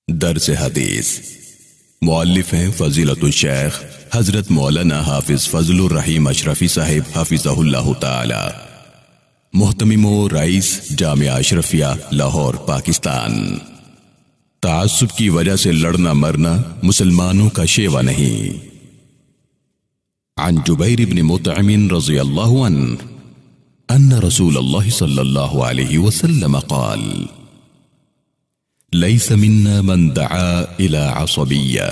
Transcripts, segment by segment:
درس حدیث مؤلف ہیں فضیلت الشیخ حضرت مولانا حافظ فضل الرحیم اشرفی صاحب حافظہ اللہ تعالی، محتمم و رئیس جامعہ اشرفیہ لاہور پاکستان۔ تعصب کی وجہ سے لڑنا مرنا مسلمانوں کا شیوہ نہیں۔ عن جبیر بن مطعم رضی اللہ عنہ ان رسول اللہ صلی اللہ علیہ وسلم قال ليس منا من دعا إلى عصبية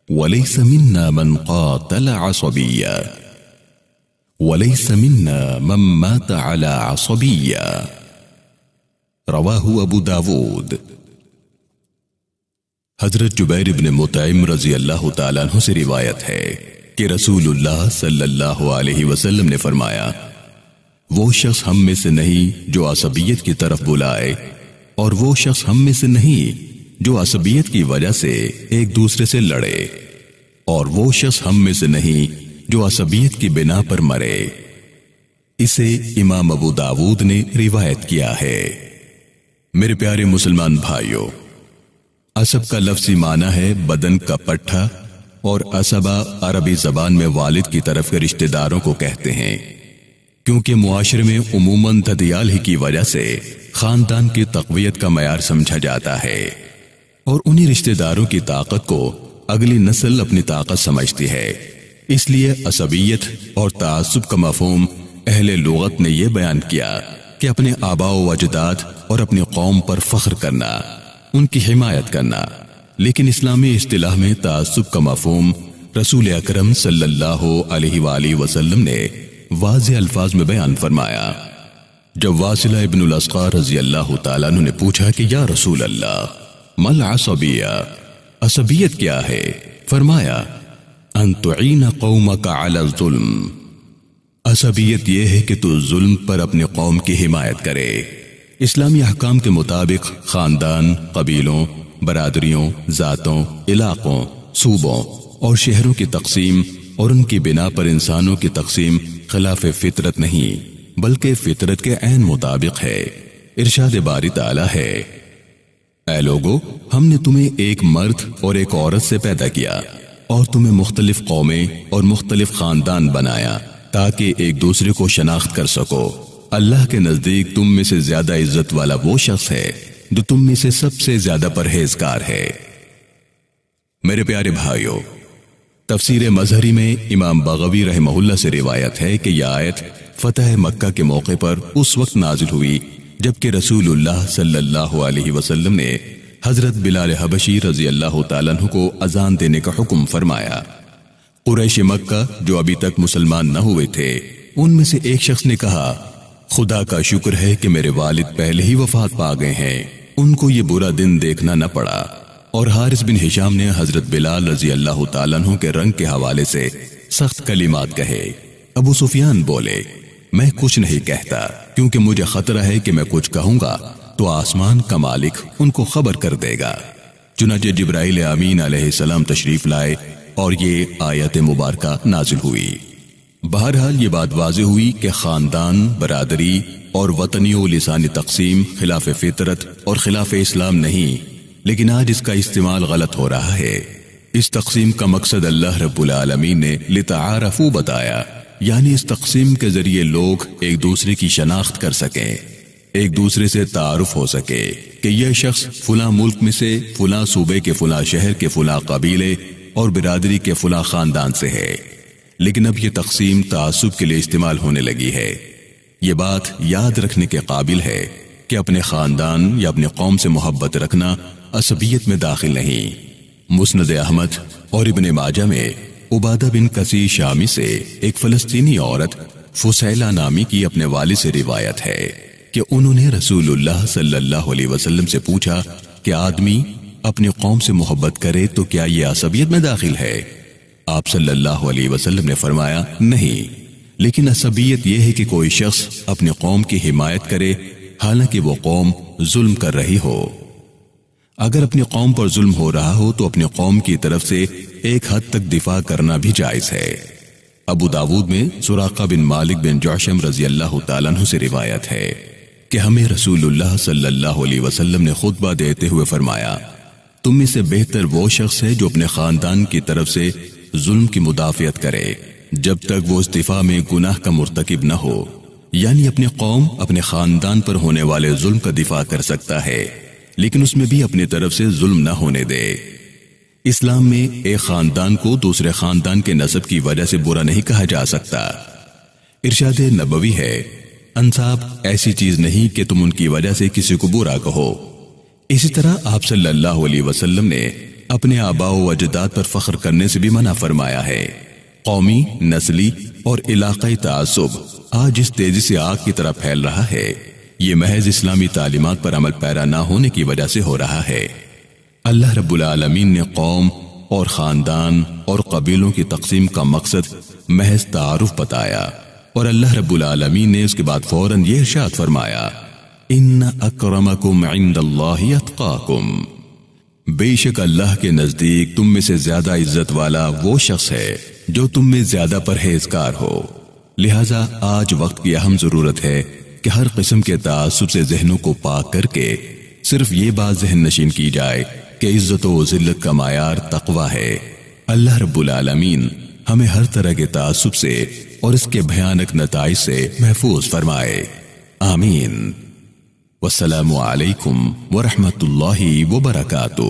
وليس منا من قاتل عصبية وليس منا من مات على عصبية رواه ابو داود۔ حضرت جبیر بن مطعم رضی اللہ تعالیٰ عنہ سے روایت ہے کہ رسول اللہ صلی اللہ علیہ وسلم نے فرمایا، وہ شخص ہم میں سے نہیں جو عصبیت کی طرف بلائے، اور وہ شخص ہم میں سے نہیں جو عصبیت کی وجہ سے ایک دوسرے سے لڑے، اور وہ شخص ہم میں سے نہیں جو عصبیت کی بنا پر مرے۔ اسے امام ابو داود نے روایت کیا ہے۔ میرے پیارے مسلمان بھائیوں، عصب کا لفظی معنی ہے بدن کا پٹھا، اور عصبہ عربی زبان میں والد کی طرف کے رشتہ داروں کو کہتے ہیں، کیونکہ معاشرے میں عموماً ددیال ہی کی وجہ سے خاندان کی تقویت کا معیار سمجھا جاتا ہے، اور انہی رشتہ داروں کی طاقت کو اگلی نسل اپنی طاقت سمجھتی ہے۔ اس لیے عصبیت اور تعصب کا مفہوم اہل لغت نے یہ بیان کیا کہ اپنے آباء و اجداد اور اپنی قوم پر فخر کرنا، ان کی حمایت کرنا۔ لیکن اسلامی اصطلاح میں تعصب کا مفہوم رسول اکرم صلی اللہ علیہ وآلہ وسلم نے واضح الفاظ میں بیان فرمایا۔ جب واصلہ ابن الاسقا رضی اللہ تعالیٰ عنہ نے پوچھا کہ یا رسول اللہ ما العصبیہ، عصبیت کیا ہے؟ فرمایا ان تعین قومک علی الظلم، عصبیت یہ ہے کہ تو ظلم پر اپنی قوم کی حمایت کرے۔ اسلامی احکام کے مطابق خاندان، قبیلوں، برادریوں، ذاتوں، علاقوں، صوبوں اور شہروں کی تقسیم اور ان کی بنا پر انسانوں کی تقسیم خلاف فطرت نہیں بلکہ فطرت کے عین مطابق ہے۔ ارشاد باری تعالی ہے، اے لوگو، ہم نے تمہیں ایک مرد اور ایک عورت سے پیدا کیا اور تمہیں مختلف قومیں اور مختلف خاندان بنایا تاکہ ایک دوسرے کو شناخت کر سکو۔ اللہ کے نزدیک تم میں سے زیادہ عزت والا وہ شخص ہے جو تم میں سے سب سے زیادہ پرہیزگار ہے۔ میرے پیارے بھائیوں، تفسیر مظہری میں امام بغوی رحمہ اللہ سے روایت ہے کہ یہ آیت فتح مکہ کے موقع پر اس وقت نازل ہوئی جبکہ رسول اللہ صلی اللہ علیہ وسلم نے حضرت بلال حبشی رضی اللہ تعالیٰ عنہ کو اذان دینے کا حکم فرمایا۔ قریش مکہ جو ابھی تک مسلمان نہ ہوئے تھے، ان میں سے ایک شخص نے کہا، خدا کا شکر ہے کہ میرے والد پہلے ہی وفات پا گئے ہیں، ان کو یہ برا دن دیکھنا نہ پڑا۔ اور حارث بن ہشام نے حضرت بلال رضی اللہ تعالیٰ عنہ کے رنگ کے حوالے سے سخت کلمات کہے۔ ابو سفیان بولے، میں کچھ نہیں کہتا کیونکہ مجھے خطرہ ہے کہ میں کچھ کہوں گا تو آسمان کا مالک ان کو خبر کر دے گا۔ چنانچہ جبرائیل امین علیہ السلام تشریف لائے اور یہ آیت مبارکہ نازل ہوئی۔ بہرحال یہ بات واضح ہوئی کہ خاندان، برادری اور وطنی و لسانی تقسیم خلاف فطرت اور خلاف اسلام نہیں، لیکن آج اس کا استعمال غلط ہو رہا ہے۔ اس تقسیم کا مقصد اللہ رب العالمین نے لتعارفوا بتایا، یعنی اس تقسیم کے ذریعے لوگ ایک دوسرے کی شناخت کر سکیں، ایک دوسرے سے تعارف ہو سکے کہ یہ شخص فلاں ملک میں سے، فلاں صوبے کے فلاں شہر کے فلاں قبیلے اور برادری کے فلاں خاندان سے ہے۔ لیکن اب یہ تقسیم تعصب کے لیے استعمال ہونے لگی ہے۔ یہ بات یاد رکھنے کے قابل ہے کہ اپنے خاندان یا اپنے قوم سے محبت رکھنا عصبیت میں داخل نہیں۔ مسند احمد اور ابن ماجہ میں عبادہ بن کسی شامی سے ایک فلسطینی عورت فسیلہ نامی کی اپنے والد سے روایت ہے کہ انہوں نے رسول اللہ صلی اللہ علیہ وسلم سے پوچھا کہ آدمی اپنی قوم سے محبت کرے تو کیا یہ عصبیت میں داخل ہے؟ آپ صلی اللہ علیہ وسلم نے فرمایا، نہیں، لیکن عصبیت یہ ہے کہ کوئی شخص اپنی قوم کی حمایت کرے حالانکہ وہ قوم ظلم کر رہی ہو۔ اگر اپنی قوم پر ظلم ہو رہا ہو تو اپنی قوم کی طرف سے ایک حد تک دفاع کرنا بھی جائز ہے۔ ابو داود میں سراقہ بن مالک بن جعشم رضی اللہ تعالیٰ عنہ سے روایت ہے کہ ہمیں رسول اللہ صلی اللہ علیہ وسلم نے خطبہ دیتے ہوئے فرمایا، تم میں سے بہتر وہ شخص ہے جو اپنے خاندان کی طرف سے ظلم کی مدافعت کرے جب تک وہ اس دفاع میں گناہ کا مرتکب نہ ہو، یعنی اپنی قوم اپنے خاندان پر ہونے والے ظلم کا دفاع کر سکتا ہے لیکن اس میں بھی اپنی طرف سے ظلم نہ ہونے دے۔ اسلام میں ایک خاندان کو دوسرے خاندان کے نسب کی وجہ سے برا نہیں کہا جا سکتا۔ ارشاد نبوی ہے، انساب ایسی چیز نہیں کہ تم ان کی وجہ سے کسی کو برا کہو۔ اسی طرح آپ صلی اللہ علیہ وسلم نے اپنے آباء و اجداد پر فخر کرنے سے بھی منع فرمایا ہے۔ قومی، نسلی اور علاقائی تعصب آج اس تیزی سے آگ کی طرح پھیل رہا ہے، یہ محض اسلامی تعلیمات پر عمل پیرا نہ ہونے کی وجہ سے ہو رہا ہے۔ اللہ رب العالمین نے قوم اور خاندان اور قبیلوں کی تقسیم کا مقصد محض تعارف بتایا، اور اللہ رب العالمین نے اس کے بعد فوراً یہ ارشاد فرمایا، ان اکرمکم عند اللہ اتقاکم، بے شک اللہ کے نزدیک تم میں سے زیادہ عزت والا وہ شخص ہے جو تم میں زیادہ پرہیزگار ہو۔ لہذا آج وقت کی اہم ضرورت ہے کہ ہر قسم کے تعصب سے ذہنوں کو پاک کر کے صرف یہ بات ذہن نشین کی جائے کہ عزت و ذلت کا معیار تقوی ہے۔ اللہ رب العالمین ہمیں ہر طرح کے تعصب سے اور اس کے بھیانک نتائج سے محفوظ فرمائے، آمین۔ والسلام علیکم ورحمۃ اللہ وبرکاتہ۔